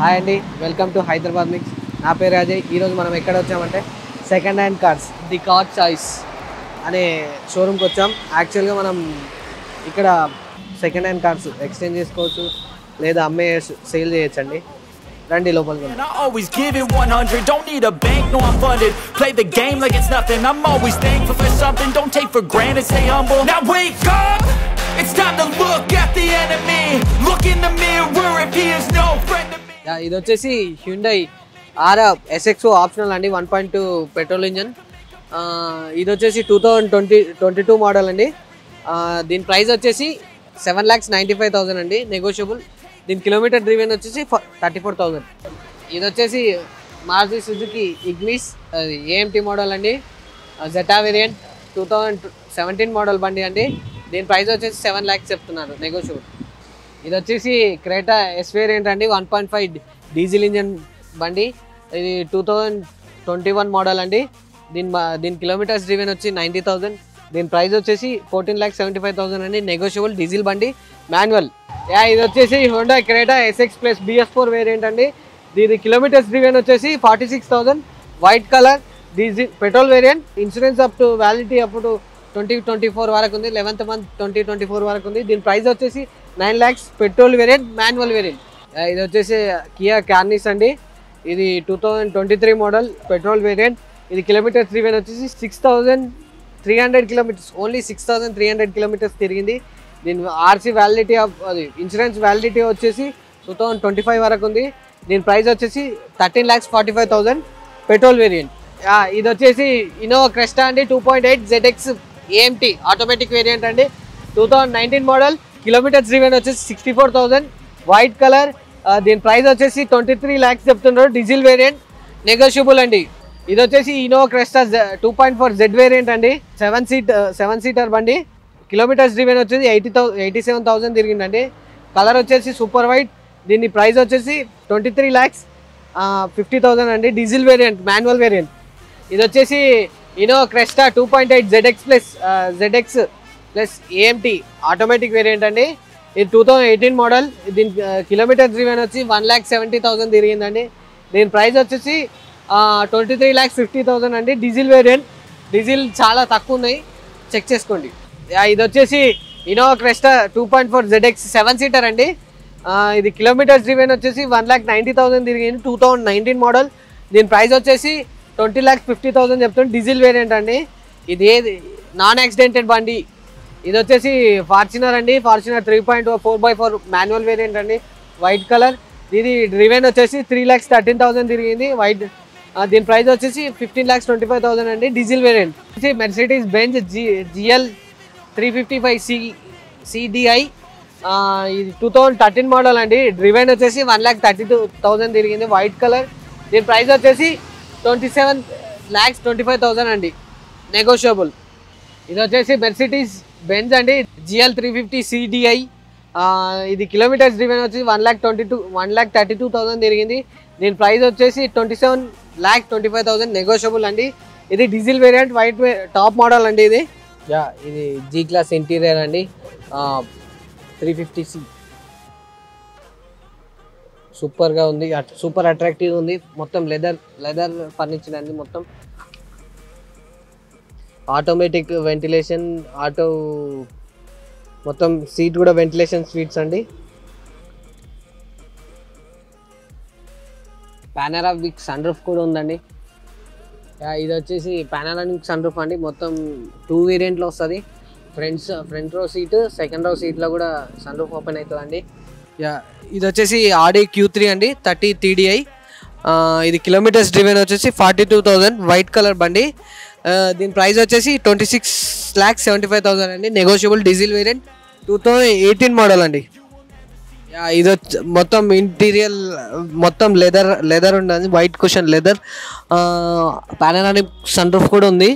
Hi అండి, welcome to Hyderabad mix. నా పేరు అజయ్. ఈరోజు మనం ఎక్కడ వచ్చామంటే second hand cars the car choice అనే షోరూమ్కి వచ్చాం. యాక్చువల్గా మనం ఇక్కడ సెకండ్ హ్యాండ్ కార్స్ ఎక్స్చేంజ్ చేసుకోవచ్చు లేదా అమ్మే సేల్ చేయొచ్చండి. రండి లోపలికి. I always give it 100, don't need a bank, no I'm funded. Play the game like it's nothing, I'm always thankful for something. Don't take for granted, stay humble. Now wake up, it's time to look at the enemy. Look in the mirror if he is no friend to me. ఇది వచ్చేసి Hyundai ఆరా SX optional అండి, 1.2 petrol engine. ఇది వచ్చేసి 2022 model అండి. దీని price వచ్చేసి 7,95,000 అండి, negotiable. దీని కిలోమీటర్ డ్రివెన్ వచ్చేసి 34,000. ఇది వచ్చేసి Maruti Suzuki Ignis AMT model అండి, జెటా వేరియంట్ 2017 మోడల్ బండి అండి. దీని ప్రైస్ వచ్చేసి 7 lakhs చెప్తున్నారు, నెగోషియబుల్. ఇది వచ్చేసి క్రేటా ఎస్ వేరియంట్ అండి, 1.5 డీజిల్ ఇంజన్ బండి. ఇది 2021 మోడల్ అండి. దీని కిలోమీటర్స్ డ్రివెన్ వచ్చి 90,000. దీని ప్రైస్ వచ్చేసి 14,75,000 అండి, నెగోషియబుల్. డీజిల్ బండి, మాన్యువల్. ఇది వచ్చేసి Honda Creta SX plus BS4 variant అండి. దీని కిలోమీటర్స్ డ్రివెన్ వచ్చేసి 46,000. White colour, diesel petrol variant. Insurance up to validity up to 2024 వరకు ఉంది, 11th month 2024 వరకు ఉంది. దీని ప్రైస్ వచ్చేసి 9 lakhs. Petrol variant, manual variant. ఇది వచ్చేసి కియా కార్నిస్ అండి. ఇది 2023 మోడల్, పెట్రోల్ వేరియంట్. ఇది కిలోమీటర్స్ డ్రివెన్ వచ్చేసి 6,300 కిలోమీటర్స్, ఓన్లీ 6,300 కిలోమీటర్స్ తిరిగింది. దీని ఆర్సీ వ్యాలిడిటీ అది ఇన్సూరెన్స్ వ్యాలిడిటీ వచ్చేసి 2025 వరకు ఉంది. దీని ప్రైస్ వచ్చేసి 13,45,000, పెట్రోల్ వేరియంట్. ఇది వచ్చేసి ఇన్నోవా క్రెస్టా అండి, 2.8 ZX AMT ఆటోమేటిక్ వేరియంట్ అండి, 2019 మోడల్. కిలోమీటర్స్ డ్రివెన్ వచ్చేసి 64,000. White colour. దీని ప్రైస్ వచ్చేసి 23 lakhs చెప్తున్నారు, డీజిల్ వేరియంట్, నెగోషియబుల్ అండి. ఇది వచ్చేసి ఇన్నోవా క్రెస్టా 2.4 Z వేరియంట్ అండి, 7 సీటర్ బండి. కిలోమీటర్స్ డ్రివెన్ వచ్చేసి 87,000 తిరిగిందండి. కలర్ వచ్చేసి సూపర్ వైట్. దీని ప్రైస్ వచ్చేసి 23,50,000 అండి, డీజిల్ వేరియంట్, మాన్యువల్ వేరియంట్. ఇది వచ్చేసి Innova Cresta 2.8 ZX plus AMT automatic variant అండి. ఇది 2018 మోడల్. దీని కిలోమీటర్ డ్రివెన్ వచ్చి 1,70,000 తిరిగిందండి. దీని ప్రైస్ వచ్చేసి 23,50,000 అండి, డీజిల్ వేరియంట్. డీజిల్ చాలా తక్కువ ఉన్నాయి, చెక్ చేసుకోండి. ఇది వచ్చేసి ఇన్నోవా క్రెస్టా 2.4 ZX 7 సీటర్ అండి. ఇది కిలోమీటర్స్ డ్రివెన్ వచ్చేసి 1,90,000 తిరిగింది, 2019 మోడల్. దీని ప్రైస్ వచ్చేసి 20,50,000 చెప్తుంది, డీజిల్ వేరియంట్ అండి. ఇది ఏది నాన్ యాక్సిడెంటెడ్ బండి. ఇది వచ్చేసి ఫార్చునర్ అండి, ఫార్చునర్ 3.2 4x4 మాన్యువల్ వేరియంట్ అండి, వైట్ కలర్. ఇది డ్రివెన్ వచ్చేసి 3,13,000 తిరిగింది, వైట్. దీని ప్రైస్ వచ్చేసి 15,25,000 అండి, diesel variant. Mercedes Benz GL 355 CDI. ఇది 2013 మోడల్ అండి. డ్రివెన్ వచ్చేసి 1,32,000 తిరిగింది, వైట్ కలర్. దీని ప్రైస్ వచ్చేసి 27,25,000 అండి, నెగోషియబుల్. ఇది వచ్చేసి మెర్సిడీస్ బెంజ్ అండి, GL 350 CDI. ఇది కిలోమీటర్స్ డ్రివెన్ వచ్చి 1,32,000 తిరిగింది. దీని ప్రైస్ వచ్చేసి 27,25,000, నెగోషియబుల్ అండి. ఇది diesel variant, white top model అండి. ఇది G క్లాస్ ఇంటీరియర్ అండి, 350C. సూపర్గా ఉంది, సూపర్ అట్రాక్టివ్ ఉంది. మొత్తం లెదర్ ఫర్నిచర్ అండి. మొత్తం ఆటోమేటిక్ వెంటిలేషన్, మొత్తం సీట్ కూడా వెంటిలేషన్ సీట్స్ అండి. పానరామిక్ సన్ రూఫ్ కూడా ఉందండి. ఇది వచ్చేసి పానరామిక్ సన్ రూఫ్ అండి. మొత్తం 2 వేరియంట్లో వస్తుంది. ఫ్రంట్ రో సీట్, సెకండ్ రో సీట్లో కూడా సన్ రూఫ్ ఓపెన్ అవుతుందండి. ఇది వచ్చేసి ఆడి Q3 అండి, 30 TDI. ఇది కిలోమీటర్స్ డ్రివెన్ వచ్చేసి 42,000, వైట్ కలర్ బండి. దీని ప్రైస్ వచ్చేసి 26,75,000 అండి, నెగోషియబుల్, డీజిల్ వేరియంట్, 2018 మోడల్ అండి. ఇది మొత్తం ఇంటీరియర్ మొత్తం లెదర్ ఉండదు, white cushion leather. Panoramic sunroof కూడా ఉంది.